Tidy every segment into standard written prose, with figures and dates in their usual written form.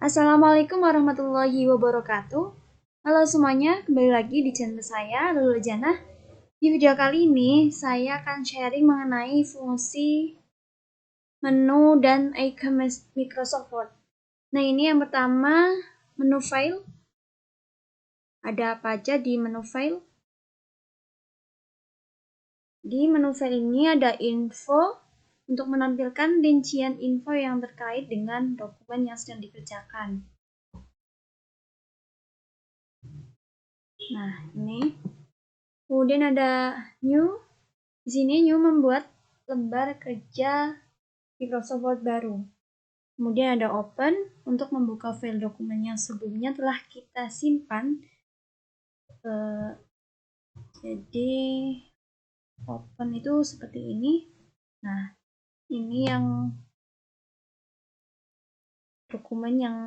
Assalamualaikum warahmatullahi wabarakatuh. Halo semuanya, kembali lagi di channel saya, Lulu Janah. Di video kali ini, saya akan sharing mengenai fungsi menu dan icon Microsoft Word. Nah, ini yang pertama, menu file. Ada apa aja di menu file? Di menu file ini ada info untuk menampilkan rincian info yang terkait dengan dokumen yang sedang dikerjakan. Nah, ini. Kemudian ada new. Di sini new membuat lembar kerja Microsoft Word baru. Kemudian ada open untuk membuka file dokumen yang sebelumnya telah kita simpan. Jadi open itu seperti ini. Nah, ini yang dokumen yang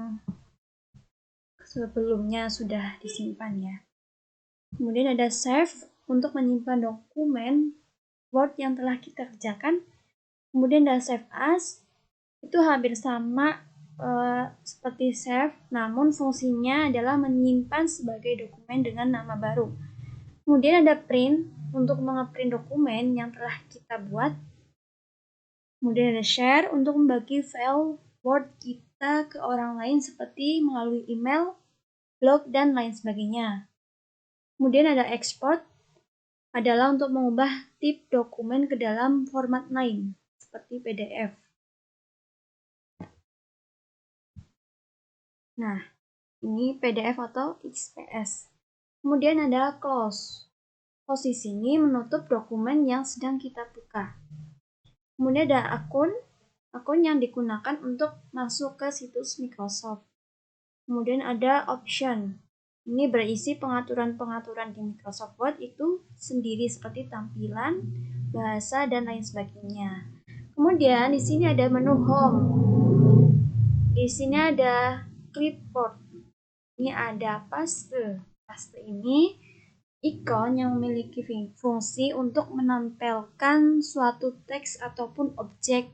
sebelumnya sudah disimpan ya. Kemudian ada save untuk menyimpan dokumen Word yang telah kita kerjakan. Kemudian ada save as, itu hampir sama seperti save, namun fungsinya adalah menyimpan sebagai dokumen dengan nama baru. Kemudian ada print untuk mengeprint dokumen yang telah kita buat. Kemudian ada share untuk membagi file Word kita ke orang lain seperti melalui email, blog, dan lain sebagainya. Kemudian ada export, adalah untuk mengubah tip dokumen ke dalam format lain seperti PDF. Nah, ini PDF atau XPS. Kemudian ada close. Close di sini menutup dokumen yang sedang kita buka. Kemudian ada akun yang digunakan untuk masuk ke situs Microsoft. Kemudian ada option. Ini berisi pengaturan-pengaturan di Microsoft Word itu sendiri seperti tampilan, bahasa, dan lain sebagainya. Kemudian di sini ada menu home. Di sini ada clipboard. Ini ada paste. Paste ini ikon yang memiliki fungsi untuk menempelkan suatu teks ataupun objek,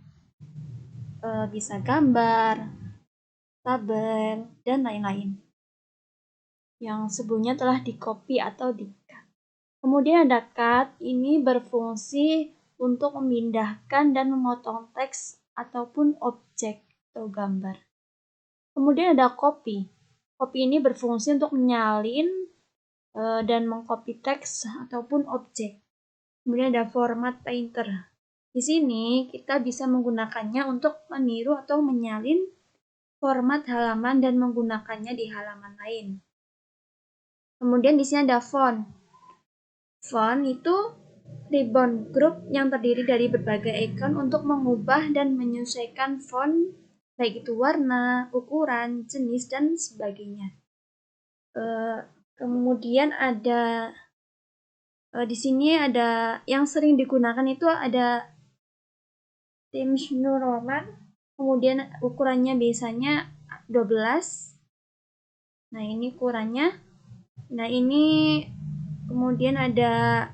bisa gambar, tabel, dan lain-lain yang sebelumnya telah di-copy atau di-cut. Kemudian ada cut, ini berfungsi untuk memindahkan dan memotong teks ataupun objek atau gambar. Kemudian ada copy. Copy ini berfungsi untuk menyalin dan mengcopy teks ataupun objek. Kemudian ada format painter. Di sini kita bisa menggunakannya untuk meniru atau menyalin format halaman dan menggunakannya di halaman lain. Kemudian di sini ada font. Font itu ribbon group yang terdiri dari berbagai icon untuk mengubah dan menyesuaikan font, baik itu warna, ukuran, jenis, dan sebagainya. Kemudian ada di sini ada yang sering digunakan itu ada Times New Roman, kemudian ukurannya biasanya 12. Nah, ini ukurannya. Nah, ini kemudian ada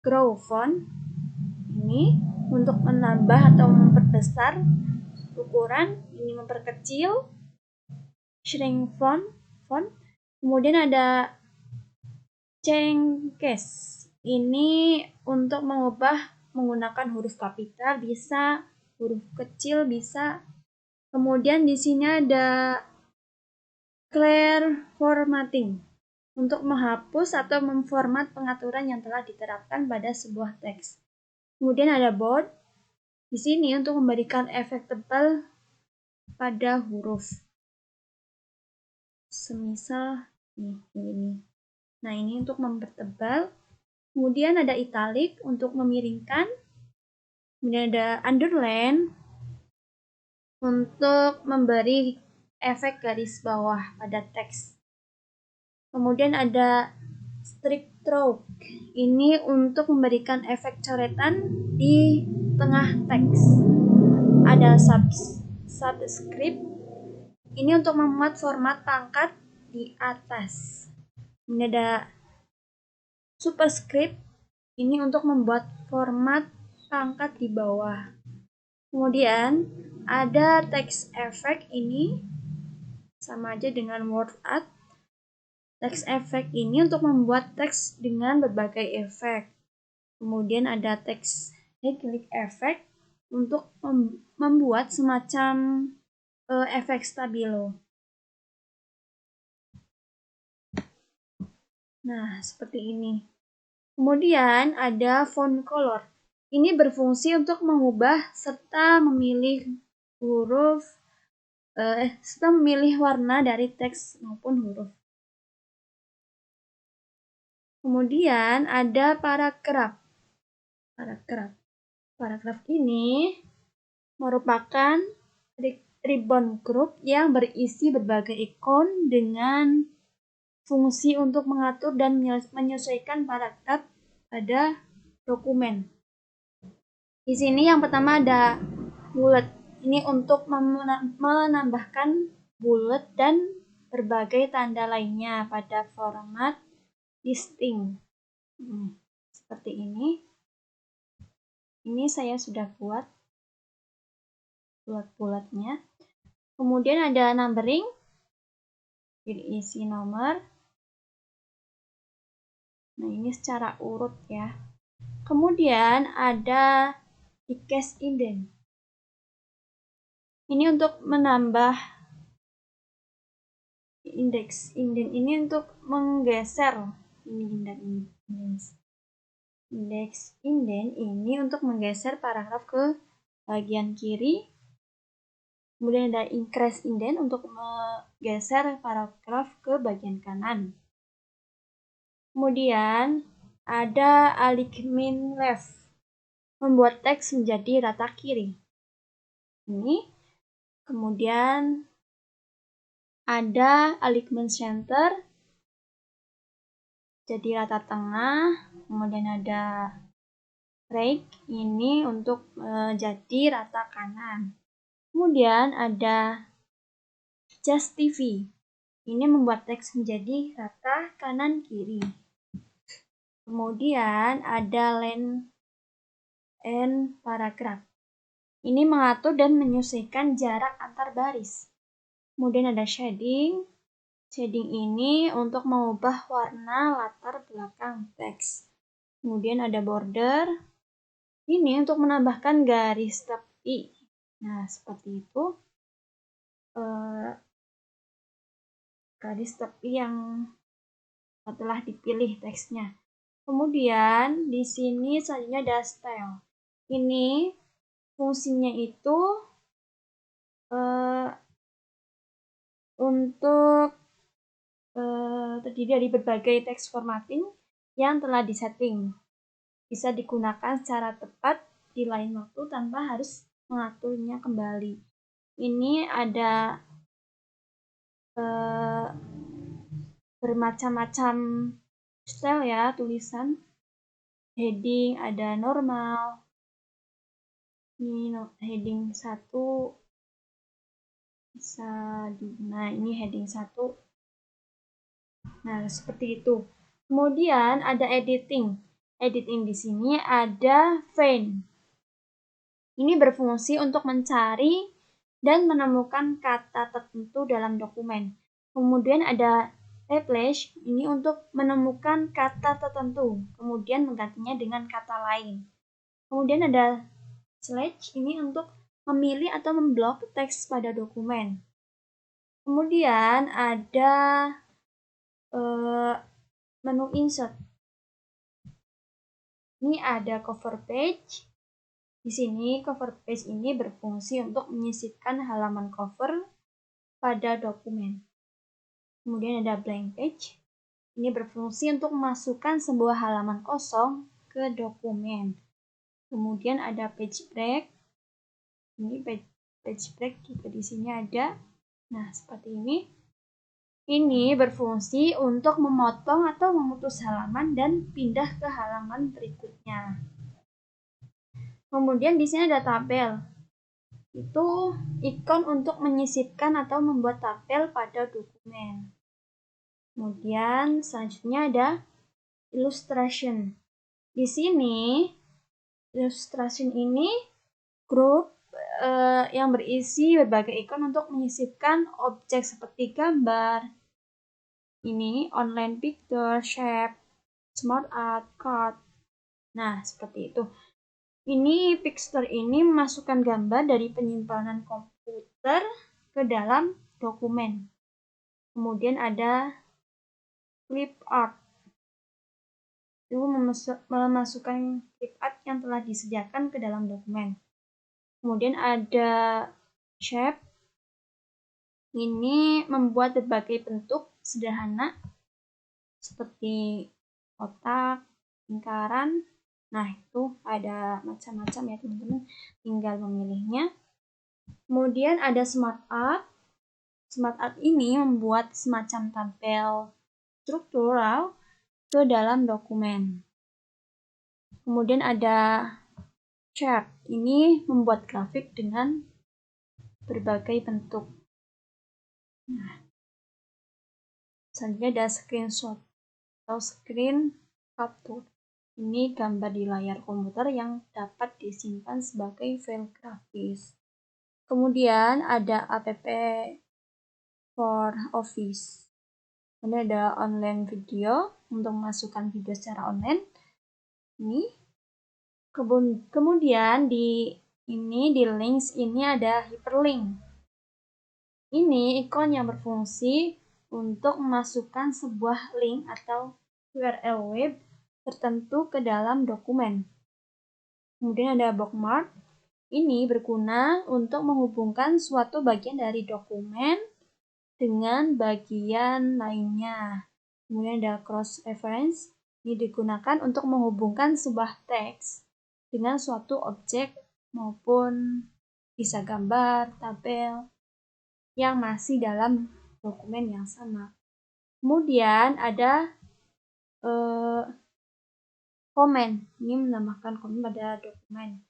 grow font. Ini untuk menambah atau memperbesar ukuran, ini memperkecil. Shrink font. Kemudian ada change case. Ini untuk mengubah menggunakan huruf kapital, bisa huruf kecil, bisa. Kemudian di sini ada clear formatting untuk menghapus atau memformat pengaturan yang telah diterapkan pada sebuah teks. Kemudian ada bold di sini untuk memberikan efek tebal pada huruf. Semisal ini. Nah, ini untuk mempertebal. Kemudian ada italic untuk memiringkan. Kemudian ada underline untuk memberi efek garis bawah pada teks. Kemudian ada strip stroke. Ini untuk memberikan efek coretan di tengah teks. Ada subscript. Ini untuk membuat format pangkat di atas. Ini ada superscript. Ini untuk membuat format pangkat di bawah. Kemudian ada text effect ini sama aja dengan word art. Text effect ini untuk membuat teks dengan berbagai efek. Kemudian ada text click effect untuk membuat semacam efek stabilo. Nah, seperti ini. Kemudian ada font color. Ini berfungsi untuk mengubah serta memilih huruf serta memilih warna dari teks maupun huruf. Kemudian ada paragraf. Paragraf ini merupakan ribbon group yang berisi berbagai ikon dengan fungsi untuk mengatur dan menyesuaikan paragraf pada dokumen. Di sini yang pertama ada bullet. Ini untuk menambahkan bullet dan berbagai tanda lainnya pada format listing. Seperti ini. Ini saya sudah buat bulat-bulatnya. Kemudian ada numbering. Isi nomor. Nah, ini secara urut ya. Kemudian ada case indent. Ini untuk menambah indeks. Indent ini untuk menggeser. Indeks indent ini untuk menggeser paragraf ke bagian kiri. Kemudian ada increase indent untuk menggeser paragraf ke bagian kanan. Kemudian ada alignment left, membuat teks menjadi rata kiri. Ini. Kemudian ada alignment center, jadi rata tengah. Kemudian ada right, ini untuk jadi rata kanan. Kemudian ada justify, ini membuat teks menjadi rata kanan kiri. Kemudian ada length and paragraph. Ini mengatur dan menyesuaikan jarak antar baris. Kemudian ada shading. Shading ini untuk mengubah warna latar belakang teks. Kemudian ada border. Ini untuk menambahkan garis tepi. Nah, seperti itu. Garis tepi yang telah dipilih teksnya. Kemudian di sini selanjutnya ada style. Ini fungsinya itu untuk terdiri dari berbagai teks formatting yang telah disetting. Bisa digunakan secara tepat di lain waktu tanpa harus mengaturnya kembali. Ini ada bermacam-macam style ya, tulisan. Heading ada normal. Ini heading 1 bisa nah ini heading 1. Nah, seperti itu. Kemudian ada editing. Editing di sini ada find. Ini berfungsi untuk mencari dan menemukan kata tertentu dalam dokumen. Kemudian ada replace, ini untuk menemukan kata tertentu, kemudian menggantinya dengan kata lain. Kemudian ada slash, ini untuk memilih atau memblok teks pada dokumen. Kemudian ada menu insert. Ini ada cover page. Di sini cover page ini berfungsi untuk menyisipkan halaman cover pada dokumen. Kemudian ada blank page. Ini berfungsi untuk memasukkan sebuah halaman kosong ke dokumen. Kemudian ada page break. Ini page break juga di sini ada. Nah, seperti ini. Ini berfungsi untuk memotong atau memutus halaman dan pindah ke halaman berikutnya. Kemudian di sini ada tabel. Itu ikon untuk menyisipkan atau membuat tabel pada dokumen. Kemudian selanjutnya ada illustration. Di sini illustration ini grup yang berisi berbagai ikon untuk menyisipkan objek seperti gambar, ini online picture, shape, smart art, card. Nah, seperti itu. Ini Pixter ini memasukkan gambar dari penyimpanan komputer ke dalam dokumen. Kemudian ada clip art. Itu memasukkan clip art yang telah disediakan ke dalam dokumen. Kemudian ada shape. Ini membuat berbagai bentuk sederhana seperti kotak, lingkaran. Nah, itu ada macam-macam ya teman-teman, tinggal memilihnya. Kemudian ada smart art. Smart art ini membuat semacam tabel struktural ke dalam dokumen. Kemudian ada chart. Ini membuat grafik dengan berbagai bentuk. Nah, selanjutnya ada screenshot atau screen capture. Ini gambar di layar komputer yang dapat disimpan sebagai file grafis. Kemudian ada app for Office. Ini ada online video untuk memasukkan video secara online. Ini. Kemudian di links ini ada hyperlink. Ini ikon yang berfungsi untuk memasukkan sebuah link atau URL web tertentu ke dalam dokumen. Kemudian ada bookmark. Ini berguna untuk menghubungkan suatu bagian dari dokumen dengan bagian lainnya. Kemudian ada cross reference. Ini digunakan untuk menghubungkan sebuah teks dengan suatu objek maupun bisa gambar, tabel yang masih dalam dokumen yang sama. Kemudian ada komen. Ini menambahkan komen pada dokumen.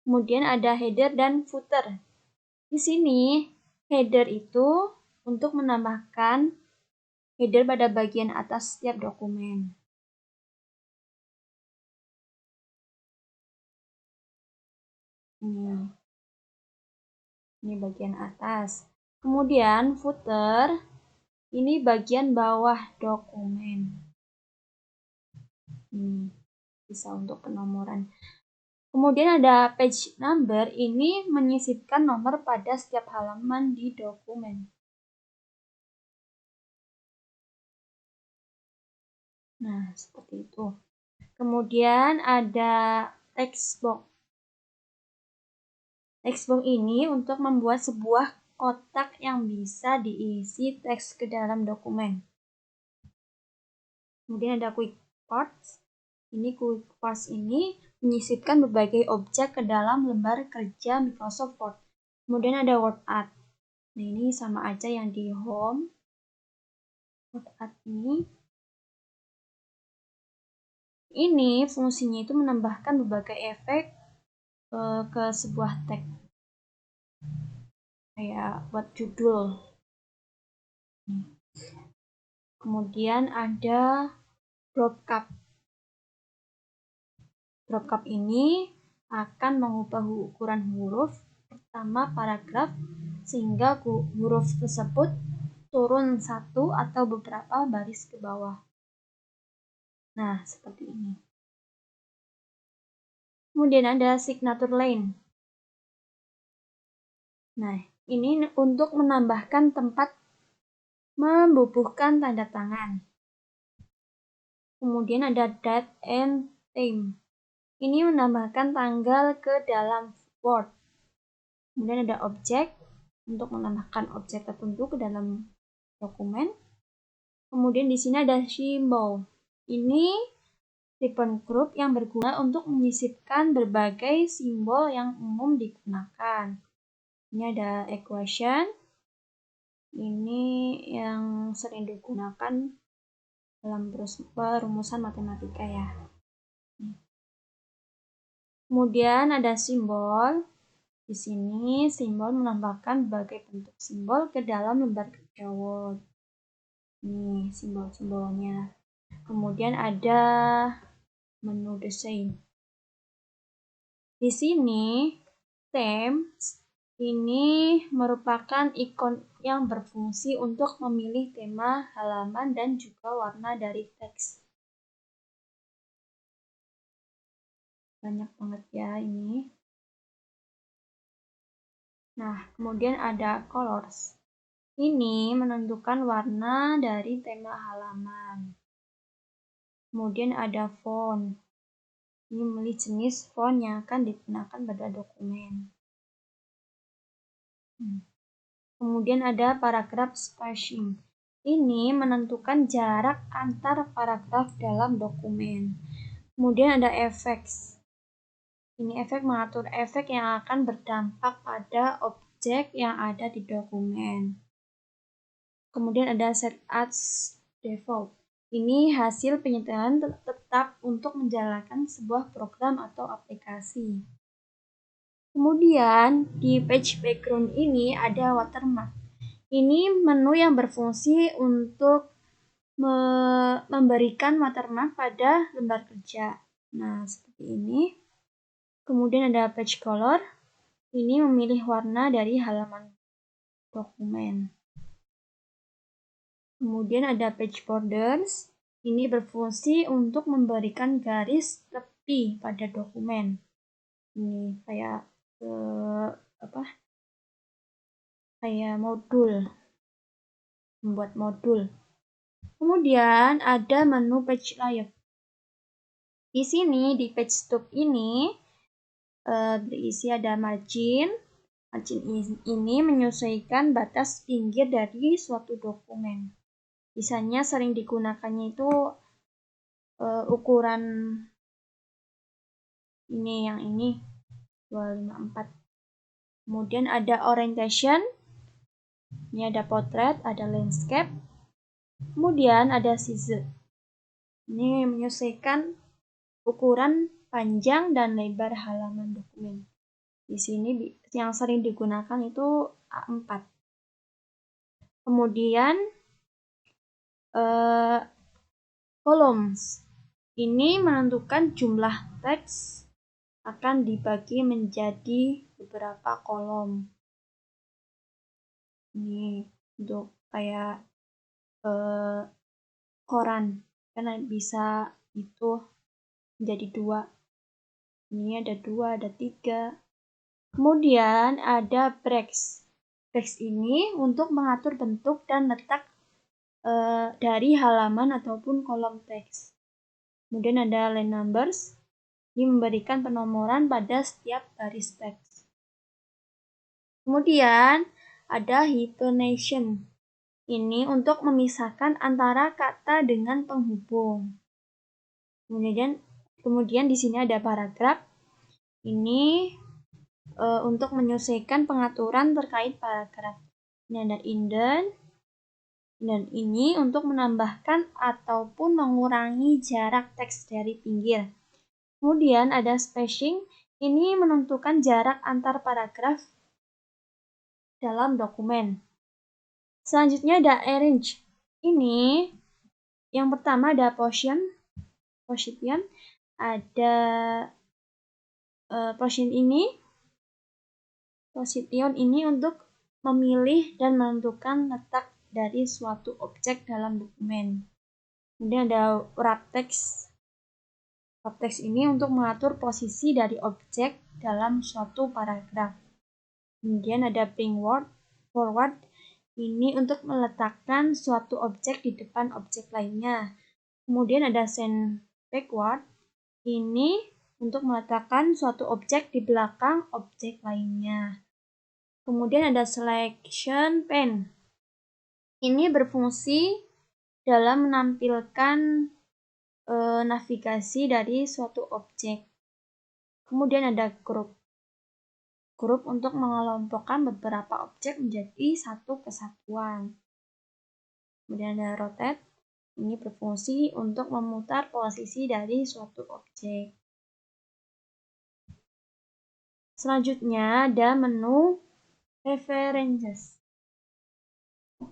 Kemudian ada header dan footer. Di sini header itu untuk menambahkan header pada bagian atas setiap dokumen. Ini bagian atas. Kemudian footer, ini bagian bawah dokumen. Ini bisa untuk penomoran. Kemudian ada page number, ini menyisipkan nomor pada setiap halaman di dokumen. Nah, seperti itu. Kemudian ada text box. Text box ini untuk membuat sebuah kotak yang bisa diisi teks ke dalam dokumen. Kemudian ada quick parts. Ini quick parts ini menyisipkan berbagai objek ke dalam lembar kerja Microsoft Word. Kemudian ada word art. Nah, ini sama aja yang di home. Word art ini fungsinya itu menambahkan berbagai efek ke sebuah teks. Kayak buat judul. Kemudian ada drop cap. Drop cap ini akan mengubah ukuran huruf pertama paragraf sehingga huruf tersebut turun satu atau beberapa baris ke bawah. Nah, seperti ini. Kemudian ada signature line. Nah, ini untuk menambahkan tempat membubuhkan tanda tangan. Kemudian ada date and time. Ini menambahkan tanggal ke dalam Word. Kemudian ada objek untuk menambahkan objek tertentu ke dalam dokumen. Kemudian di sini ada simbol. Ini ribbon group yang berguna untuk menyisipkan berbagai simbol yang umum digunakan. Ini ada equation. Ini yang sering digunakan dalam perumusan matematika ya. Kemudian ada simbol. Di sini simbol menambahkan berbagai bentuk simbol ke dalam lembar kerja Word. Ini simbol-simbolnya. Kemudian ada menu desain. Di sini Themes ini merupakan ikon yang berfungsi untuk memilih tema, halaman, dan juga warna dari teks. Banyak banget ya ini. Nah, kemudian ada colors. Ini menentukan warna dari tema halaman. Kemudian ada font. Ini memilih jenis font yang akan digunakan pada dokumen. Kemudian ada paragraph spacing. Ini menentukan jarak antar paragraf dalam dokumen. Kemudian ada effects. Ini efek mengatur efek yang akan berdampak pada objek yang ada di dokumen. Kemudian ada set as default. Ini hasil penyetelan tetap untuk menjalankan sebuah program atau aplikasi. Kemudian di page background ini ada watermark. Ini menu yang berfungsi untuk memberikan watermark pada lembar kerja. Nah, seperti ini. Kemudian ada page color. Ini memilih warna dari halaman dokumen. Kemudian ada page borders. Ini berfungsi untuk memberikan garis tepi pada dokumen. Ini kayak kayak modul, membuat modul. Kemudian ada menu page layout. Di sini di page stub ini berisi ada margin. Margin ini menyesuaikan batas pinggir dari suatu dokumen. Biasanya sering digunakannya itu ukuran ini, yang ini 254. Kemudian ada orientation. Ini ada portrait, ada landscape. Kemudian ada size. Ini menyesuaikan ukuran panjang dan lebar halaman dokumen. Di sini yang sering digunakan itu A4. Kemudian columns. Ini menentukan jumlah teks akan dibagi menjadi beberapa kolom. Ini untuk kayak koran, karena bisa itu menjadi 2. Ini ada 2, ada 3. Kemudian ada breaks. Breaks ini untuk mengatur bentuk dan letak dari halaman ataupun kolom teks. Kemudian ada line numbers. Ini memberikan penomoran pada setiap baris teks. Kemudian ada hyphenation. Ini untuk memisahkan antara kata dengan penghubung. Kemudian di sini ada paragraf. Ini untuk menyesuaikan pengaturan terkait paragraf. Ini ada indent. Dan ini untuk menambahkan ataupun mengurangi jarak teks dari pinggir. Kemudian ada spacing. Ini menentukan jarak antar paragraf dalam dokumen. Selanjutnya ada arrange. Ini yang pertama ada position. Ada position ini untuk memilih dan menentukan letak dari suatu objek dalam dokumen. Kemudian ada wrap text. Wrap text ini untuk mengatur posisi dari objek dalam suatu paragraf. Kemudian ada bring forward. Ini untuk meletakkan suatu objek di depan objek lainnya. Kemudian ada send backward. Ini untuk meletakkan suatu objek di belakang objek lainnya. Kemudian ada selection pane. Ini berfungsi dalam menampilkan navigasi dari suatu objek. Kemudian ada group. Group untuk mengelompokkan beberapa objek menjadi satu kesatuan. Kemudian ada rotate. Ini berfungsi untuk memutar posisi dari suatu objek. Selanjutnya ada menu preferences.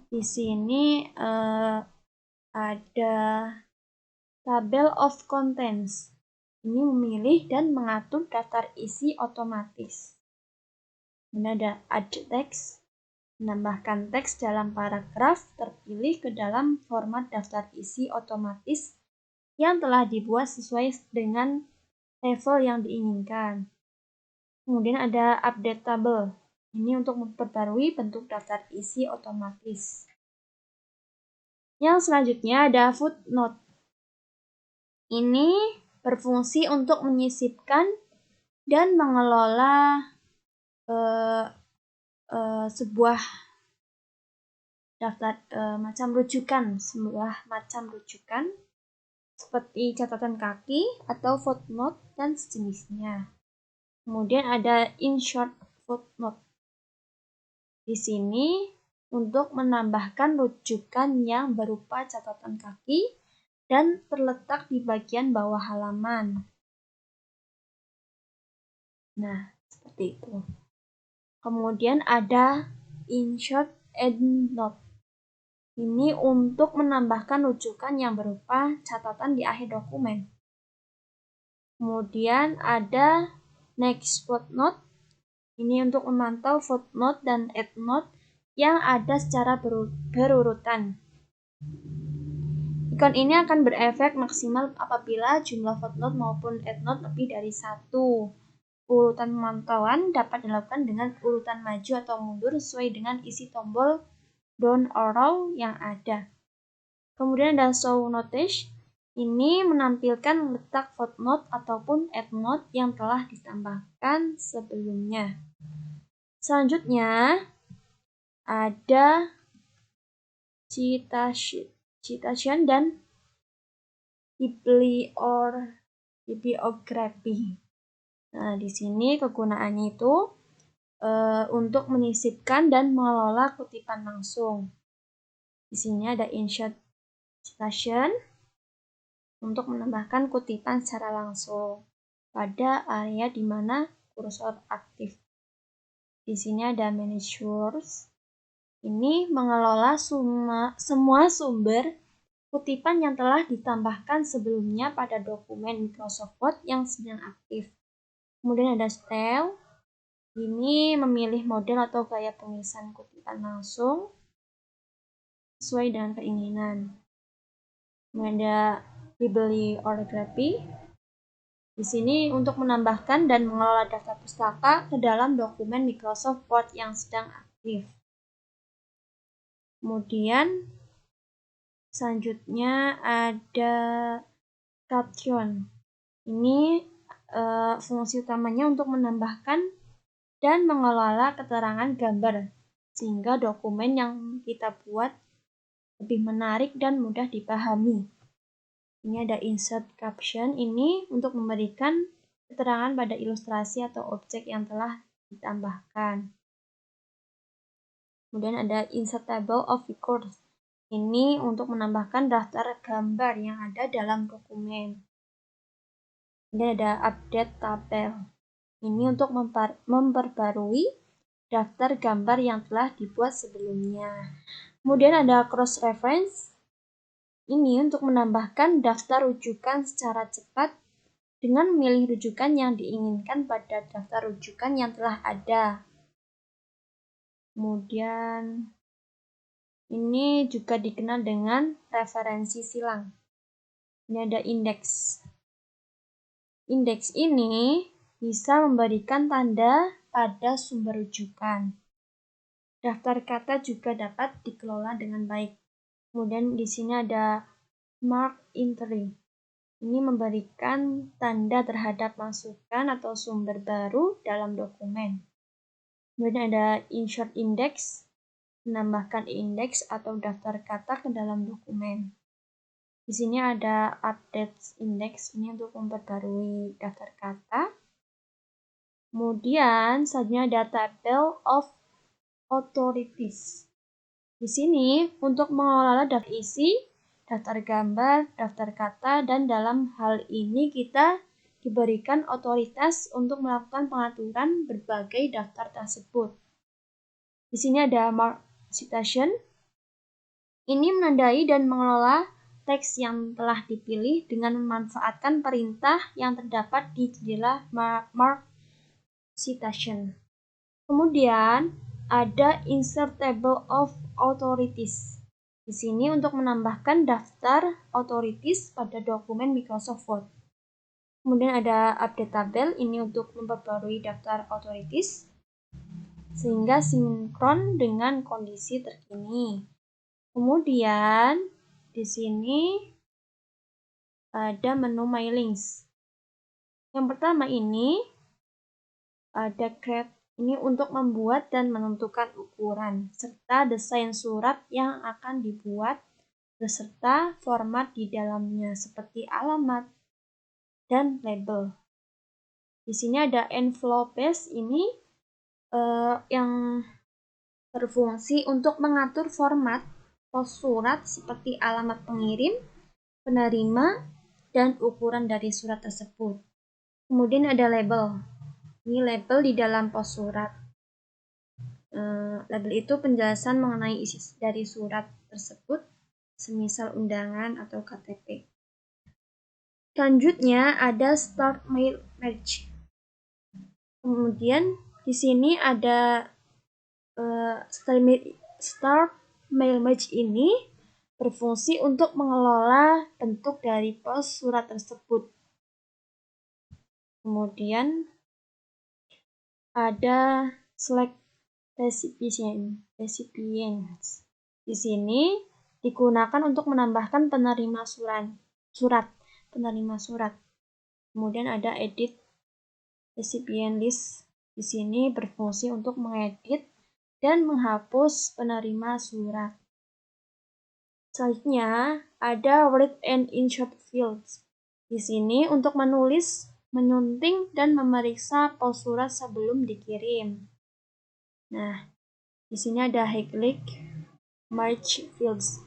Di sini ada table of contents. Ini memilih dan mengatur daftar isi otomatis. Kemudian ada add text, menambahkan teks dalam paragraf terpilih ke dalam format daftar isi otomatis yang telah dibuat sesuai dengan level yang diinginkan. Kemudian ada update table. Ini untuk memperbarui bentuk daftar isi otomatis. Yang selanjutnya ada footnote. Ini berfungsi untuk menyisipkan dan mengelola sebuah daftar sebuah macam rujukan seperti catatan kaki atau footnote dan sejenisnya. Kemudian ada insert footnote. Di sini untuk menambahkan rujukan yang berupa catatan kaki dan terletak di bagian bawah halaman. Nah, seperti itu. Kemudian ada insert endnote. Ini untuk menambahkan rujukan yang berupa catatan di akhir dokumen. Kemudian ada next footnote. Ini untuk memantau footnote dan endnote yang ada secara berurutan. Ikon ini akan berefek maksimal apabila jumlah footnote maupun endnote lebih dari 1. Urutan pemantauan dapat dilakukan dengan urutan maju atau mundur sesuai dengan isi tombol down arrow yang ada. Kemudian ada show notice. Ini menampilkan letak footnote ataupun endnote yang telah ditambahkan sebelumnya. Selanjutnya ada citation dan bibliography. Nah, di sini kegunaannya itu untuk menyisipkan dan mengelola kutipan langsung. Di sini ada insert citation untuk menambahkan kutipan secara langsung pada area di mana kursor aktif. Di sini ada manage source. Ini mengelola semua sumber kutipan yang telah ditambahkan sebelumnya pada dokumen Microsoft Word yang sedang aktif. Kemudian ada style. Ini memilih model atau gaya penulisan kutipan langsung sesuai dengan keinginan. Kemudian ada bibliography. Di sini untuk menambahkan dan mengelola daftar pustaka ke dalam dokumen Microsoft Word yang sedang aktif. Kemudian selanjutnya ada caption. Ini fungsi utamanya untuk menambahkan dan mengelola keterangan gambar sehingga dokumen yang kita buat lebih menarik dan mudah dipahami. Ini ada insert caption. Ini untuk memberikan keterangan pada ilustrasi atau objek yang telah ditambahkan. Kemudian ada insert table of records. Ini untuk menambahkan daftar gambar yang ada dalam dokumen. Kemudian ada update tabel. Ini untuk memperbarui daftar gambar yang telah dibuat sebelumnya. Kemudian ada cross reference. Ini untuk menambahkan daftar rujukan secara cepat dengan memilih rujukan yang diinginkan pada daftar rujukan yang telah ada. Kemudian ini juga dikenal dengan referensi silang. Ini ada indeks. Indeks ini bisa memberikan tanda pada sumber rujukan. Daftar kata juga dapat dikelola dengan baik. Kemudian di sini ada mark entry. Ini memberikan tanda terhadap masukan atau sumber baru dalam dokumen. Kemudian ada insert index, menambahkan indeks atau daftar kata ke dalam dokumen. Di sini ada update index, ini untuk memperbarui daftar kata. Kemudian selanjutnya ada table of authorities. Di sini untuk mengelola daftar isi, daftar gambar, daftar kata, dan dalam hal ini kita diberikan otoritas untuk melakukan pengaturan berbagai daftar tersebut. Di sini ada mark citation. Ini menandai dan mengelola teks yang telah dipilih dengan memanfaatkan perintah yang terdapat di jendela mark citation. Kemudian ada insert table of authorities. Di sini untuk menambahkan daftar authorities pada dokumen Microsoft Word. Kemudian ada update tabel, ini untuk memperbarui daftar authorities sehingga sinkron dengan kondisi terkini. Kemudian di sini ada menu My Links. Yang pertama ini ada create, ini untuk membuat dan menentukan ukuran serta desain surat yang akan dibuat beserta format di dalamnya seperti alamat dan label. Di sini ada envelopes, ini yang berfungsi untuk mengatur format pos surat seperti alamat pengirim, penerima, dan ukuran dari surat tersebut. Kemudian ada label. Ini label di dalam pos surat. Label itu penjelasan mengenai isi dari surat tersebut, semisal undangan atau KTP. Selanjutnya ada Start Mail Merge. Kemudian di sini ada Start Mail Merge ini berfungsi untuk mengelola bentuk dari pos surat tersebut. Kemudian ada Select Recipients. Di sini digunakan untuk menambahkan penerima surat. Kemudian ada Edit Recipient List. Di sini berfungsi untuk mengedit dan menghapus penerima surat. Selanjutnya ada Read and Insert Fields. Di sini untuk menulis, menyunting, dan memeriksa pos surat sebelum dikirim. Nah, di sini ada Highlight Merge Fields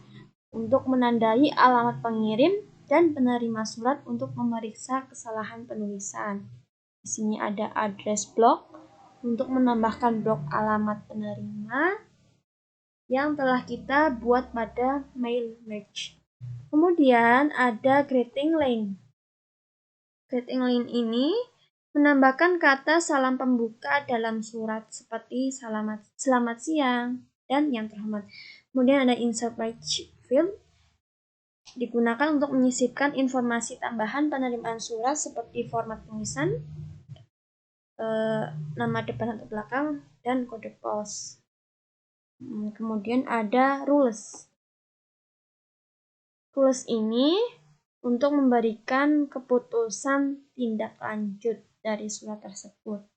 untuk menandai alamat pengirim dan penerima surat untuk memeriksa kesalahan penulisan. Di sini ada Address Block untuk menambahkan blok alamat penerima yang telah kita buat pada Mail Merge. Kemudian ada Greeting Line. Greeting Line ini menambahkan kata salam pembuka dalam surat seperti selamat siang dan yang terhormat. Kemudian ada Insert Page Field, digunakan untuk menyisipkan informasi tambahan penerimaan surat seperti format tulisan, nama depan atau belakang, dan kode pos. Kemudian ada Rules. Rules ini untuk memberikan keputusan tindak lanjut dari surat tersebut.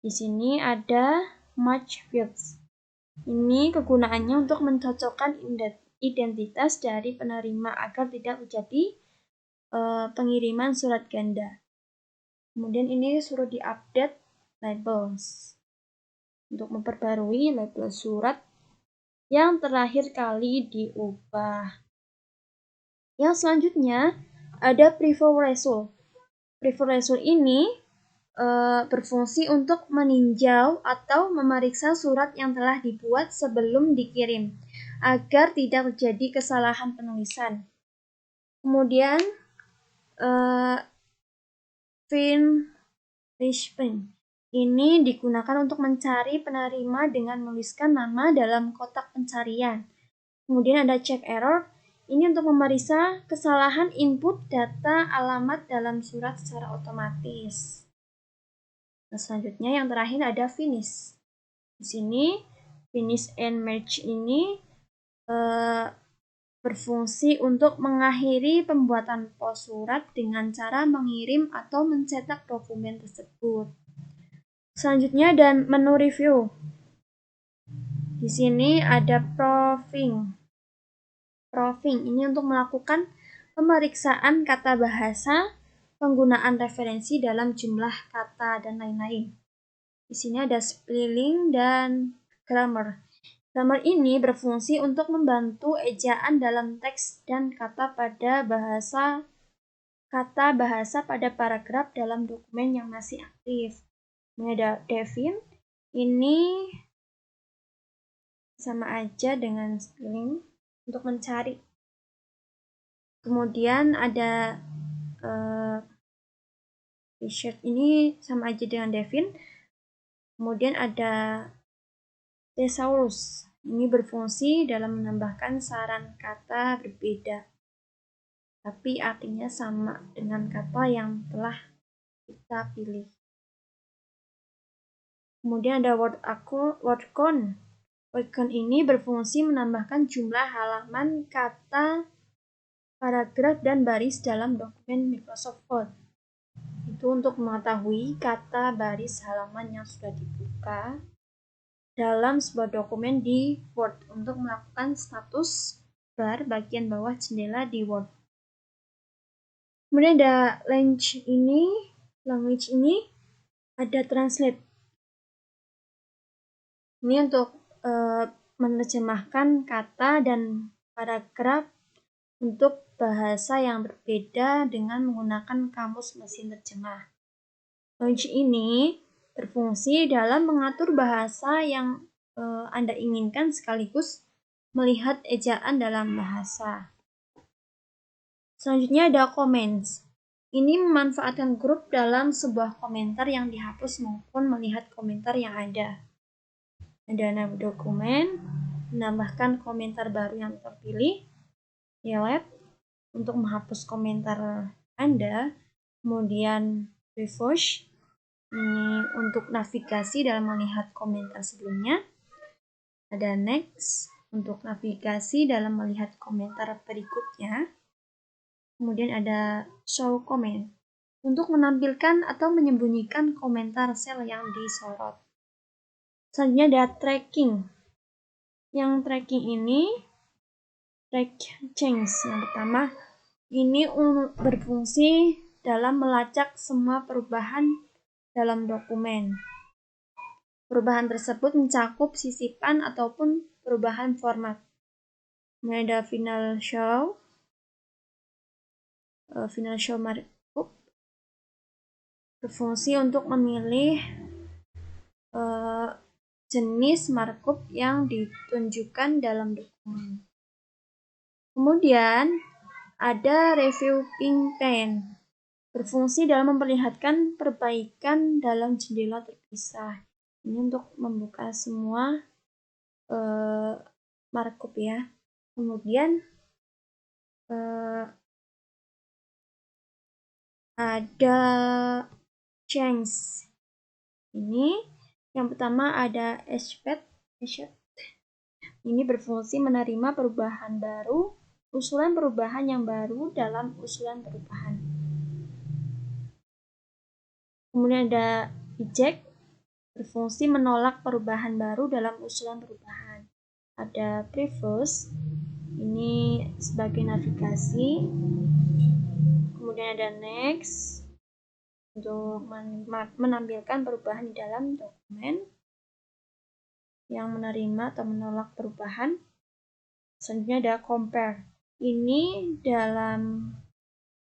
Di sini ada Match Fields. Ini kegunaannya untuk mencocokkan identitas dari penerima agar tidak terjadi pengiriman surat ganda. Kemudian ini suruh diupdate labels untuk memperbarui label surat yang terakhir kali diubah. Yang selanjutnya ada Preview Result. Preview Result ini berfungsi untuk meninjau atau memeriksa surat yang telah dibuat sebelum dikirim agar tidak terjadi kesalahan penulisan. Kemudian Finishment ini digunakan untuk mencari penerima dengan menuliskan nama dalam kotak pencarian. Kemudian ada Check Error. Ini untuk memeriksa kesalahan input data alamat dalam surat secara otomatis. Nah, selanjutnya yang terakhir ada Finish. Di sini Finish and Merge ini berfungsi untuk mengakhiri pembuatan pos surat dengan cara mengirim atau mencetak dokumen tersebut. Selanjutnya ada menu review. Di sini ada Proofing ini untuk melakukan pemeriksaan kata bahasa, penggunaan referensi dalam jumlah kata, dan lain-lain. Di sini ada Spelling dan Grammar. Grammar ini berfungsi untuk membantu ejaan dalam teks dan kata bahasa pada paragraf dalam dokumen yang masih aktif. Ada Devin, ini sama aja dengan Spelling untuk mencari. Kemudian ada Research, ini sama aja dengan Devin Kemudian ada thesaurus. Ini berfungsi dalam menambahkan saran kata berbeda, tapi artinya sama dengan kata yang telah kita pilih. Kemudian ada word count. Word count ini berfungsi menambahkan jumlah halaman kata, paragraf, dan baris dalam dokumen Microsoft Word. Itu untuk mengetahui kata, baris, halaman yang sudah dibuka dalam sebuah dokumen di Word untuk melakukan status bar bagian bawah jendela di Word. Kemudian ada language ini ada translate. Ini untuk menerjemahkan kata dan paragraf untuk bahasa yang berbeda dengan menggunakan kamus mesin terjemah. Language ini berfungsi dalam mengatur bahasa yang Anda inginkan sekaligus melihat ejaan dalam bahasa. Selanjutnya ada comments. Ini memanfaatkan grup dalam sebuah komentar yang dihapus maupun melihat komentar yang ada. Ada nama dokumen, menambahkan komentar baru yang terpilih, delete untuk menghapus komentar Anda, kemudian refresh ini untuk navigasi dalam melihat komentar sebelumnya, ada next untuk navigasi dalam melihat komentar berikutnya, kemudian ada show comment untuk menampilkan atau menyembunyikan komentar sel yang disorot. Selanjutnya ada tracking. Yang tracking ini track change. Yang pertama, ini berfungsi dalam melacak semua perubahan dalam dokumen. Perubahan tersebut mencakup sisipan ataupun perubahan format. Kemudian ada final show markup. Berfungsi untuk memilih jenis markup yang ditunjukkan dalam dokumen. Kemudian ada reviewing pane. Berfungsi dalam memperlihatkan perbaikan dalam jendela terpisah. Ini untuk membuka semua markup ya. Kemudian ada change. Ini yang pertama ada Hpad. Ini berfungsi menerima perubahan baru, usulan perubahan yang baru dalam usulan perubahan. Kemudian ada eject, berfungsi menolak perubahan baru dalam usulan perubahan. Ada previous, ini sebagai navigasi. Kemudian ada next, untuk menampilkan perubahan di dalam dokumen yang menerima atau menolak perubahan. Selanjutnya ada compare. Ini dalam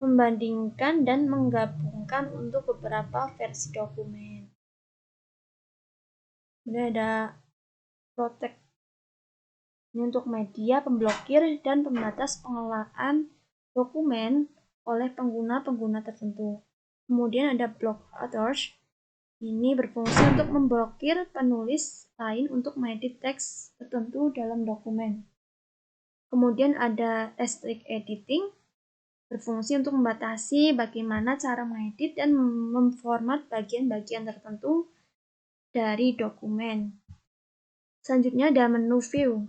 membandingkan dan menggabungkan untuk beberapa versi dokumen. Kemudian ada protect. Ini untuk media pemblokir dan pembatas pengelolaan dokumen oleh pengguna-pengguna tertentu. Kemudian ada block others. Ini berfungsi untuk memblokir penulis lain untuk mengedit teks tertentu dalam dokumen. Kemudian ada restrict editing, berfungsi untuk membatasi bagaimana cara mengedit dan memformat bagian-bagian tertentu dari dokumen. Selanjutnya ada menu view.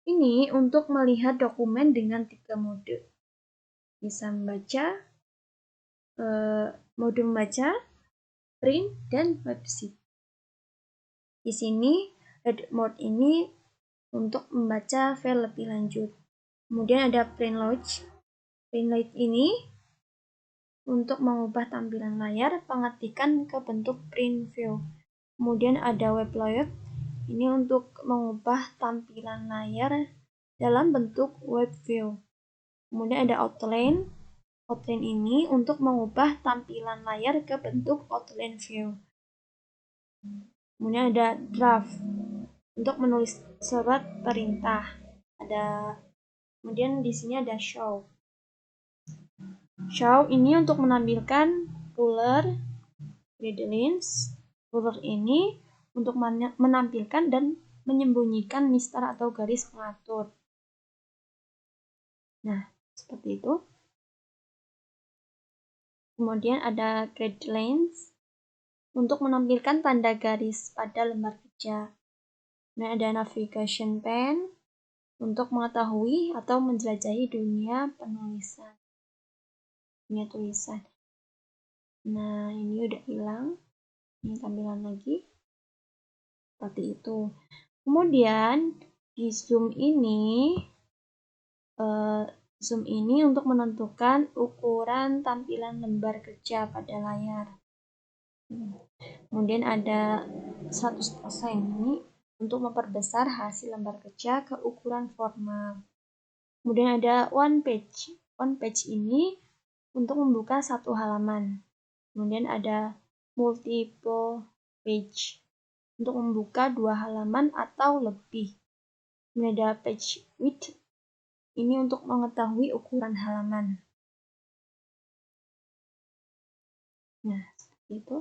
Ini untuk melihat dokumen dengan 3 mode. Bisa membaca, mode membaca, print, dan website. Di sini read mode ini untuk membaca file lebih lanjut. Kemudian ada print layout. Print layout ini untuk mengubah tampilan layar pengetikan ke bentuk print view. Kemudian ada web layout. Ini untuk mengubah tampilan layar dalam bentuk web view. Kemudian ada outline. Outline ini untuk mengubah tampilan layar ke bentuk outline view. Kemudian ada draft untuk menulis surat perintah. Kemudian di sini ada show. Show ini untuk menampilkan ruler, guidelines. Ruler ini untuk menampilkan dan menyembunyikan mister atau garis pengatur. Nah, seperti itu. Kemudian ada guidelines untuk menampilkan tanda garis pada lembar kerja. Nah, ada navigation pen untuk mengetahui atau menjelajahi dunia penulisan. Dunia tulisan. Nah, ini udah hilang. Ini tampilan lagi. Seperti itu. Kemudian di zoom ini untuk menentukan ukuran tampilan lembar kerja pada layar. Kemudian ada 100% ini untuk memperbesar hasil lembar kerja ke ukuran formal. Kemudian ada one page. One page ini untuk membuka satu halaman. Kemudian ada multiple page untuk membuka 2 halaman atau lebih. Kemudian ada page width ini untuk mengetahui ukuran halaman. Nah, seperti itu.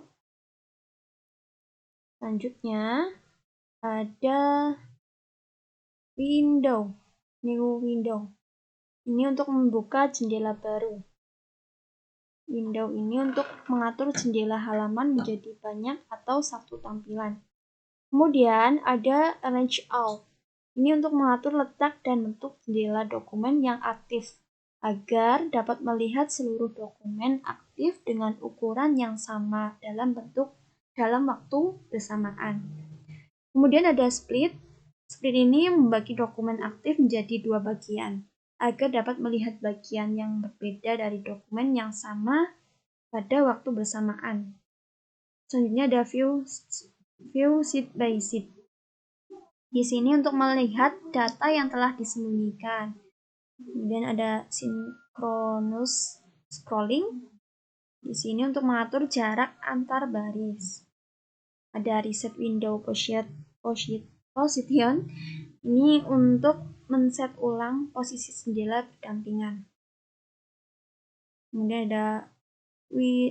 Selanjutnya ada window, new window. Ini untuk membuka jendela baru. Window ini untuk mengatur jendela halaman menjadi banyak atau satu tampilan. Kemudian ada arrange all. Ini untuk mengatur letak dan bentuk jendela dokumen yang aktif agar dapat melihat seluruh dokumen aktif dengan ukuran yang sama dalam waktu bersamaan. Kemudian ada split. Split ini membagi dokumen aktif menjadi 2 bagian agar dapat melihat bagian yang berbeda dari dokumen yang sama pada waktu bersamaan. Selanjutnya ada view sheet by sheet. Di sini untuk melihat data yang telah disembunyikan. Kemudian ada synchronous scrolling. Di sini untuk mengatur jarak antar baris. Ada reset window position. Ini untuk men-set ulang posisi jendela berdampingan. Kemudian ada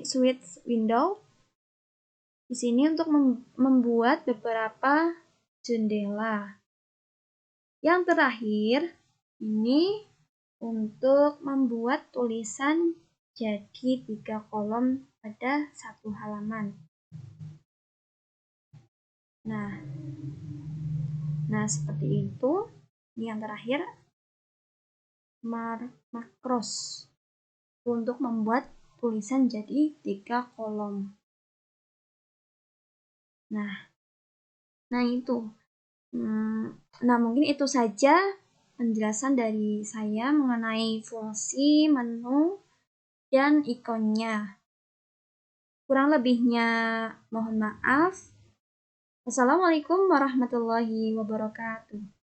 switch window. Di sini untuk membuat beberapa jendela. Yang terakhir, ini untuk membuat tulisan jadi 3 kolom pada satu halaman. Nah, seperti itu. Ini yang terakhir, makros untuk membuat tulisan jadi 3 kolom. Nah itu. Nah, mungkin itu saja penjelasan dari saya mengenai fungsi menu dan ikonnya. Kurang lebihnya mohon maaf. Wassalamualaikum warahmatullahi wabarakatuh.